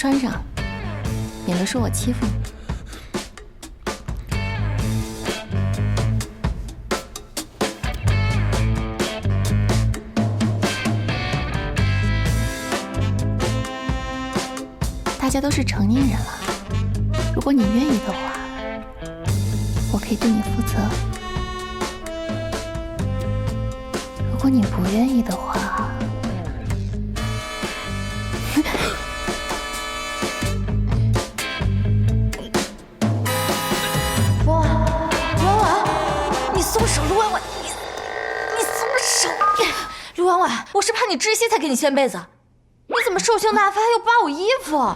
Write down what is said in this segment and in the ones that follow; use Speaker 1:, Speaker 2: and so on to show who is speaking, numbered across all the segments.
Speaker 1: 穿上，免得说我欺负你。大家都是成年人了，如果你愿意的话，我可以对你负责；如果你不愿意的话，
Speaker 2: 婉婉，你松手！卢婉婉，你松手！卢婉婉，我是怕你窒息才给你掀被子，你怎么兽性大发又扒我衣服？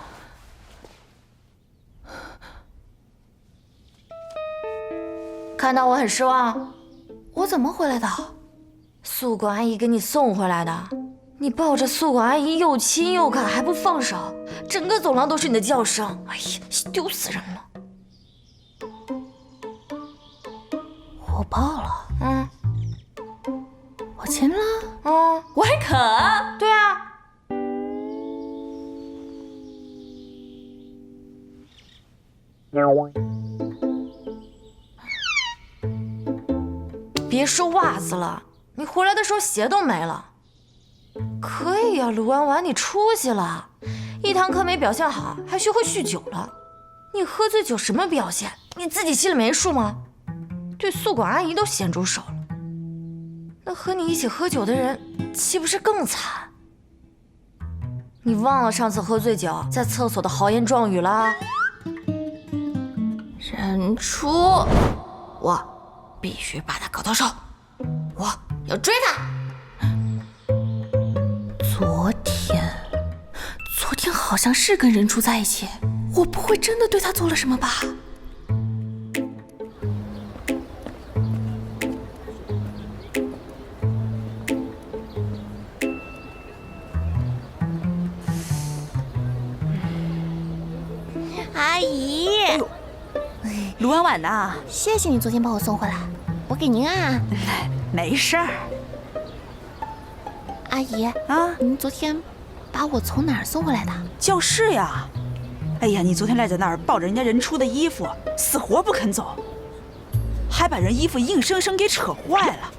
Speaker 2: 看到我很失望？
Speaker 1: 我怎么回来的？
Speaker 2: 宿管阿姨给你送回来的。你抱着宿管阿姨又亲又看还不放手，整个走廊都是你的叫声，哎呀，丢死人了！
Speaker 1: 我抱了，我亲了，
Speaker 2: 我还啃。对啊。别说袜子了，你回来的时候鞋都没了。可以呀，卢婉婉，你出息了，一堂课没表现好，还学会酗酒了。你喝醉酒什么表现？你自己心里没数吗？对宿管阿姨都咸猪手了，那和你一起喝酒的人岂不是更惨？你忘了上次喝醉酒在厕所的豪言壮语了？
Speaker 1: 人初，
Speaker 2: 我必须把他搞到手，我要追他。
Speaker 1: 昨天好像是跟任初在一起，我不会真的对他做了什么吧？
Speaker 3: 阿姨，
Speaker 4: 卢婉婉呐，
Speaker 3: 谢谢你昨天把我送回来，我给您啊。
Speaker 4: 没事儿。
Speaker 3: 阿姨
Speaker 4: 啊，
Speaker 3: 您昨天把我从哪儿送回来的？
Speaker 4: 教室呀。哎呀，你昨天赖在那儿抱着人家任初的衣服，死活不肯走，还把人衣服硬生生给扯坏了。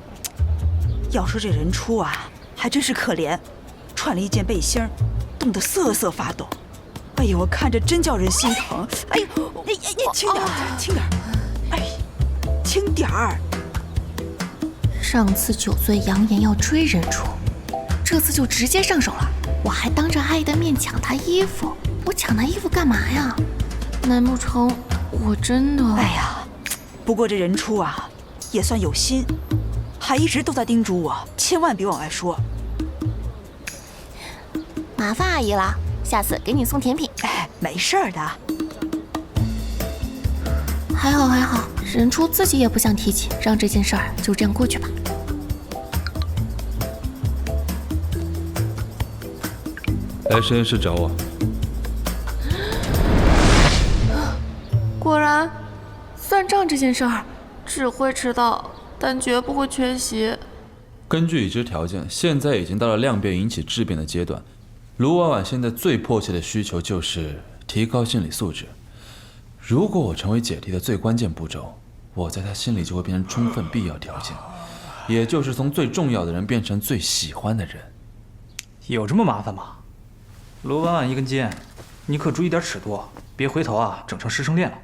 Speaker 4: 要说这任初啊，还真是可怜，穿了一件背心儿，冻得瑟瑟发抖。哎呦，我看着真叫人心疼。哎呦，你轻点儿，轻点儿，哎，轻点儿。
Speaker 1: 上次酒醉扬言要追任初，这次就直接上手了。我还当着阿姨的面抢她衣服，我抢她衣服干嘛呀？难不成我真的……
Speaker 4: 哎呀，不过这任初啊，也算有心，还一直都在叮嘱我，千万别往外说。
Speaker 3: 麻烦阿姨了，下次给你送甜品。
Speaker 4: 哎，没事儿的。
Speaker 1: 还好，任初自己也不想提起，让这件事儿就这样过去吧。
Speaker 5: 来实验室找我。
Speaker 1: 果然，算账这件事儿只会迟到，但绝不会缺席。
Speaker 5: 根据已知条件，现在已经到了量变引起质变的阶段。卢婉婉现在最迫切的需求就是提高心理素质。如果我成为姐弟的最关键步骤，我在她心里就会变成充分必要条件，也就是从最重要的人变成最喜欢的人。
Speaker 6: 有这么麻烦吗？卢婉婉一根筋，你可注意点尺度，别回头啊整成师生恋了。